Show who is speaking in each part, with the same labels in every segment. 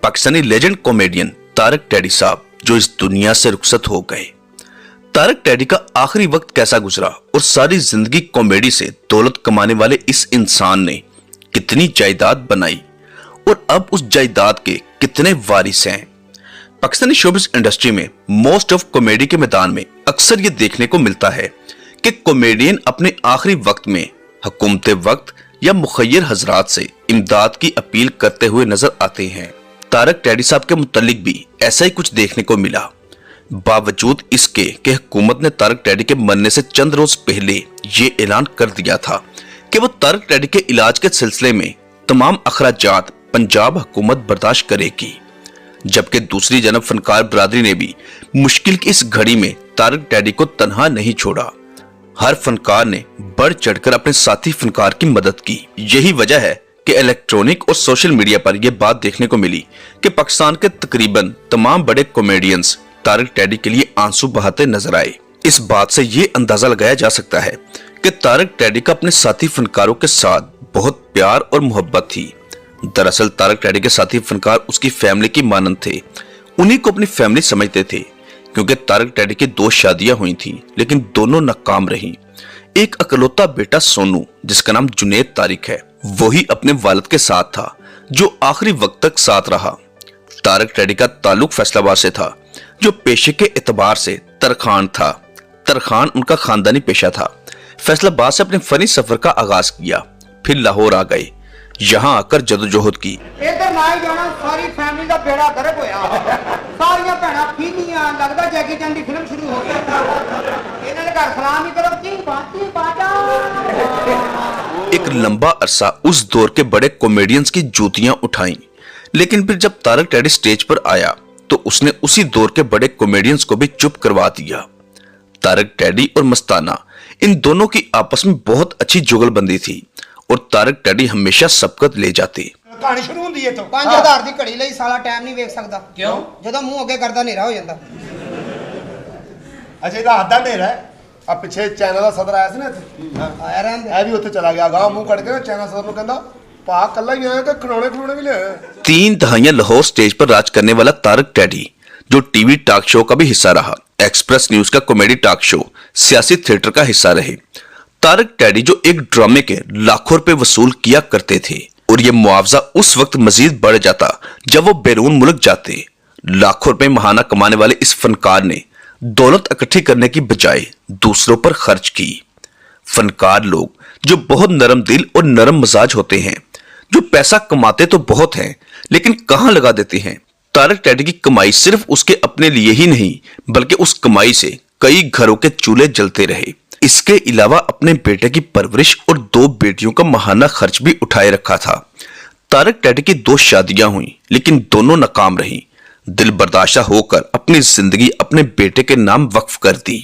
Speaker 1: Pakistani legend comedian Tariq Teddy साहब जो इस दुनिया से रुखसत हो गए। तारक टैडी का आखिरी वक्त कैसा गुजरा और सारी जिंदगी कॉमेडी से दौलत कमाने वाले इस इंसान ने कितनी जायदाद बनाई और अब उस जायदाद के कितने वारिस हैं। पाकिस्तानी शोबिज़ इंडस्ट्री में मोस्ट ऑफ कॉमेडी के मैदान में अक्सर ये देखने को मिलता है कि कॉमेडियन अपने आखिरी वक्त में हुकूमत वक्त या मुखय्यर हजरात से इमदाद की अपील करते हुए नजर आते हैं। तारक टैडी साहब के मुतालिक भी ऐसा ही कुछ देखने को मिला। बावजूद इसके कि हुकूमत ने तारक टैडी के मरने से चंद रोज पहले ये ऐलान कर दिया था कि वो तारक टैडी के इलाज के सिलसिले में तमाम अखराजात पंजाब हुकूमत बर्दाश्त करेगी, जबकि दूसरी जानब फनकार बरादरी ने भी मुश्किल की इस घड़ी में तारक टैडी को तन्हा नहीं छोड़ा। हर फनकार ने बढ़ चढ़कर अपने साथी फनकार की मदद की। यही वजह है कि इलेक्ट्रॉनिक और सोशल मीडिया पर यह बात देखने को मिली कि पाकिस्तान के तकरीबन तमाम बड़े कॉमेडियंस तारक टैडी के लिए आंसू बहाते नजर आए। इस बात से यह अंदाजा लगाया जा सकता है कि तारक टैडी का अपने साथी फनकारों के साथ बहुत प्यार और मोहब्बत थी। दरअसल तारक टैडी के साथी फनकार उसकी फैमिली की मानंद थे, उन्हीं को अपनी फैमिली समझते थे, क्योंकि तारक टैडी की 2 शादियां हुई थी लेकिन दोनों नाकाम रही। एक अकलौता बेटा सोनू जिसका नाम जुनैद तारिक है, वही अपने वालिद के साथ था जो आखिरी वक्त तक साथ रहा। तारक टैडी का ताल्लुक फैसलाबाद से था जो पेशे के एतबार से तरखान था। तरखान उनका खानदानी पेशा था। फैसलाबाद से अपने फनी सफर का आगाज किया, फिर लाहौर आ गए, यहाँ आकर जदोजहद की।
Speaker 2: इधर ना ही जाना, सारी फैमिली का बेड़ा गर्क होया। सारियां भैणां फीदियां, लगदा जैकी चैन दी फिल्म शुरू हो गई। इन्हां दे घर सलाम ही करो, की बाती बाजा।
Speaker 1: एक लंबा अरसा उस दौर के बड़े कॉमेडियंस की जूतियां उठाई, लेकिन फिर जब तारक टैडी स्टेज पर आया तो उसने उसी दौर के बड़े कॉमेडियंस को भी चुप करवा दिया। तारक टैडी और मस्ताना, इन दोनों की आपस में बहुत अच्छी जुगलबंदी थी और तारक टैडी हमेशा सबकत ले जाते।
Speaker 3: कहानी शुरू होंदी है तो
Speaker 2: 5000 ਦੀ ਘੜੀ ਲਈ ਸਾਲਾ ਟਾਈਮ ਨਹੀਂ ਵੇਖ ਸਕਦਾ।
Speaker 3: ਕਿਉਂ?
Speaker 2: ਜਦੋਂ ਮੂੰਹ ਅੱਗੇ ਕਰਦਾ ਹਨੇਰਾ ਹੋ ਜਾਂਦਾ।
Speaker 3: ਅੱਛਾ ਇਹਦਾ ਹੱਦਾਂ ਹਨੇਰਾ ਹੈ। ਆ ਪਿੱਛੇ ਚੈਨਲ ਦਾ ਸਦਰ ਆਇਆ ਸੀ ਨਾ ਇੱਥੇ,
Speaker 2: ਆਇਆ ਰਹਿੰਦਾ।
Speaker 3: ਇਹ ਵੀ ਉੱਥੇ ਚਲਾ ਗਿਆ, ਗਾਂ ਮੂੰਹ ਕੱਢ ਕੇ ਨਾ ਚੈਨਲ ਸਦਰ ਨੂੰ ਕਹਿੰਦਾ ਪਾ ਕੱਲਾ ਹੀ ਆਇਆ ਕਿ ਖਿਡੌਣੇ ਵੀ ਲਿਆ।
Speaker 1: 3 दहाइयां लाहौर स्टेज पर राज करने वाला तारक टैडी जो टीवी टॉक शो का भी हिस्सा रहा, एक्सप्रेस न्यूज का कॉमेडी टॉक शो, सियासी थिएटर का हिस्सा रहे। तारक टैडी जो एक ड्रामे के लाखों रुपए वसूल किया करते थे और ये मुआवजा उस वक्त मजीद बढ़ जाता जब वो बैरून मुल्क जाते। लाखों रुपए महाना कमाने वाले इस फनकार ने दौलत इकट्ठी करने की बजाय दूसरों पर खर्च की। फनकार लोग जो बहुत नरम दिल और नरम मिजाज होते हैं, जो पैसा कमाते तो बहुत हैं लेकिन कहां लगा देते हैं। तारक टैडी की कमाई सिर्फ उसके अपने लिए ही नहीं बल्कि उस कमाई से कई घरों के चूल्हे जलते रहे। इसके अलावा अपने बेटे की परवरिश और 2 बेटियों का महाना खर्च भी उठाए रखा था। तारक टैडी की 2 शादियां हुई लेकिन दोनों नाकाम रहीं। दिल बर्दाश्ता होकर अपनी जिंदगी अपने बेटे के नाम वक्फ कर दी।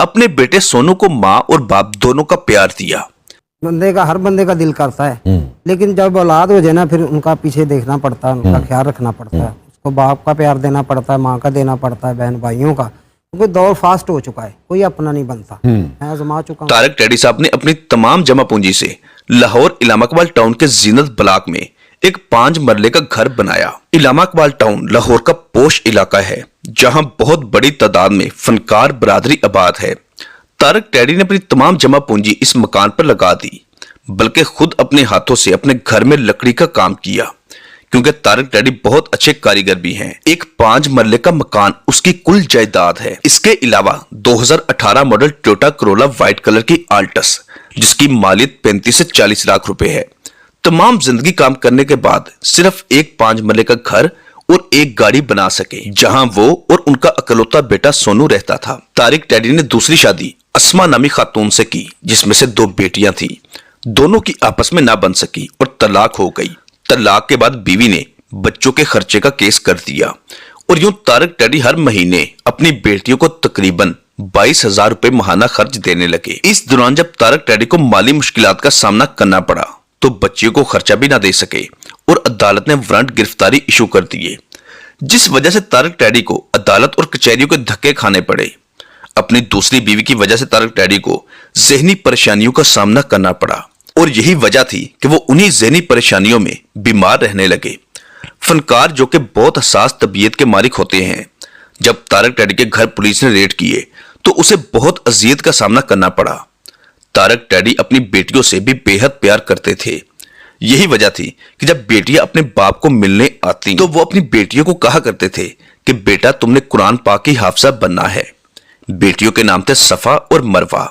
Speaker 1: अपने बेटे सोनू को माँ और बाप दोनों का प्यार दिया।
Speaker 4: हर बंदे का दिल करता है, लेकिन जब औलाद हो जाए ना फिर उनका पीछे देखना पड़ता है, उनका ख्याल रखना पड़ता है। उसको बाप का प्यार देना पड़ता है, माँ का देना पड़ता है, बहन भाइयों का। क्योंकि दौर फास्ट हो चुका है, कोई अपना नहीं बनता। मैं आजमा चुका हूं।
Speaker 1: तारक टैडी साहब ने अपनी तमाम जमा पूंजी से लाहौर इलामाकबाल टाउन के जीनत ब्लॉक में एक 5 मरले का घर बनाया। इलामाकबाल टाउन लाहौर का पोश इलाका है जहां बहुत बड़ी तादाद में फनकार बरादरी आबाद है। तारक टैडी ने अपनी तमाम जमा पूंजी इस मकान पर लगा दी, बल्कि खुद अपने हाथों से अपने घर में लकड़ी का काम किया, क्योंकि तारक टैडी बहुत अच्छे कारीगर भी हैं। एक 5 मरले का मकान उसकी कुल जायदाद है। इसके अलावा 2018 model Toyota Corolla white colour की आल्टस जिसकी मालियत 35 से 40 लाख रुपए है। तमाम जिंदगी काम करने के बाद सिर्फ एक 5 मरले का घर और एक गाड़ी बना सके, जहां वो और उनका अकलौता बेटा सोनू रहता था। तारक टैडी ने दूसरी शादी अस्मा नामी खातून से की जिसमें से 2 बेटियां थी। दोनों की आपस में ना बन सकी और तलाक हो गई। तलाक के बाद बीवी ने बच्चों के खर्चे का केस कर दिया और यूं तारक टैडी हर महीने अपनी बेटियों को तकरीबन 22,000 रुपए महाना खर्च देने लगे। इस दौरान जब तारक टैडी को माली मुश्किलात का सामना करना पड़ा तो बच्चियों को खर्चा भी ना दे सके और अदालत ने वारंट गिरफ्तारी इशू कर दिए, जिस वजह से तारक टैडी को अदालत और कचहरियों के धक्के खाने पड़े। अपनी दूसरी बीवी की वजह से तारक टैडी को ज़हनी परेशानियों का सामना करना पड़ा। और यही वजह थी कि वो उन्हीं ज़हनी परेशानियों में बीमार रहने लगे। फनकार जो कि बहुत हसास तबीयत के मालिक होते हैं, जब तारक टैडी के घर पुलिस ने रेड किए तो उसे बहुत अजियत का सामना करना पड़ा। तारक टैडी अपनी बेटियों से भी बेहद प्यार करते थे। यही वजह थी कि जब बेटियां अपने बाप को मिलने आती तो वो अपनी बेटियों को कहा करते थे कि बेटा तुमने कुरान पाक की हाफिजा बनना है। बेटियों के नाम थे सफा और मरवा।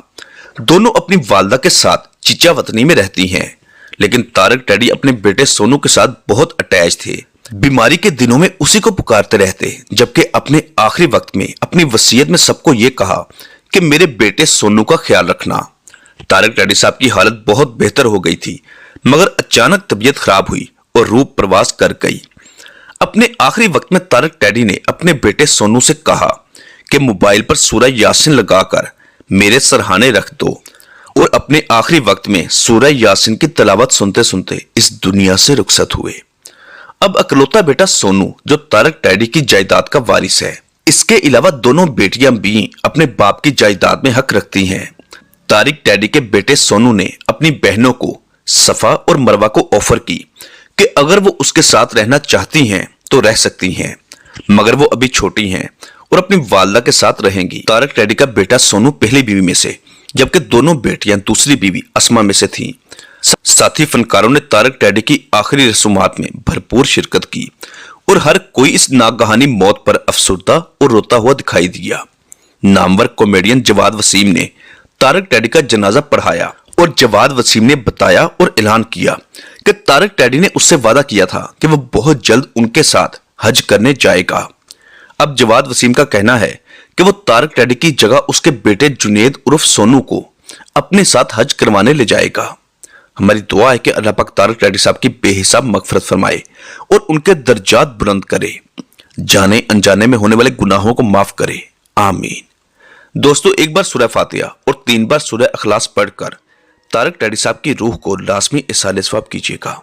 Speaker 1: दोनों अपनी वालदा के साथ चिचा वतनी में रहती हैं, लेकिन तारक टैडी अपने बेटे सोनू के साथ बहुत अटैच थे। बीमारी के दिनों में उसी को पुकारते रहते, जबकि अपने आखिरी वक्त में अपनी वसीयत में सबको यह कहा कि मेरे बेटे सोनू का ख्याल रखना। तारक टैडी साहब की हालत बहुत बेहतर हो गई थी, मगर अचानक तबीयत खराब हुई और रूह प्रवास कर गई। अपने आखिरी वक्त में तारक टैडी ने अपने बेटे सोनू से कहा कि मोबाइल पर सूरह यासीन लगाकर मेरे सरहाने रख दो, और अपने आखिरी वक्त में सूरह यासीन की तिलावत सुनते सुनते इस दुनिया से रुखसत हुए। अब अकलौता बेटा सोनू जो तारक टैडी की जायदाद का वारिस है, इसके अलावा दोनों बेटियां भी अपने बाप की जायदाद में हक रखती हैं। तारक टैडी के बेटे सोनू ने अपनी बहनों को सफा और मरवा को ऑफर की कि अगर वो उसके साथ रहना चाहती हैं तो रह सकती हैं, मगर वो अभी छोटी हैं और अपनी वालदा के साथ रहेंगी। तारक टैडी का बेटा सोनू पहली बीवी में से, जबकि दोनों बेटियां दूसरी बीवी अस्मा में से थीं। साथी फनकारों ने तारक टैडी की आखिरी रस्मात में भरपूर शिरकत की और हर कोई इस नागहानी मौत पर अफसुर्दा और रोता हुआ दिखाई दिया। नामवर कॉमेडियन जवाद वसीम ने तारक टैडी का जनाजा पढ़ाया और जवाद वसीम ने बताया और ऐलान किया कि तारक टैडी ने उससे वादा किया था कि वो बहुत जल्द उनके साथ हज करने जाएगा। अब जवाद वसीम का कहना है कि वो तारक टैडी की जगह उसके बेटे जुनेद उर्फ सोनू को अपने साथ हज करवाने ले जाएगा। हमारी दुआ है कि अल्लाह पाक तारक टैडी साहब की बेहिसाब मगफरत फरमाए और उनके दर्जात बुलंद करे, जाने अनजाने में होने वाले गुनाहों को माफ करे, आमीन। दोस्तों, एक बार सूरह फातिहा और 3 बार सूरह अखलास पढ़कर तारक टैडी साहब की रूह को लाजमी इसाले सवाब कीजिएगा।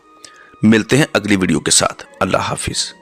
Speaker 1: मिलते हैं अगली वीडियो के साथ। अल्लाह हाफिज।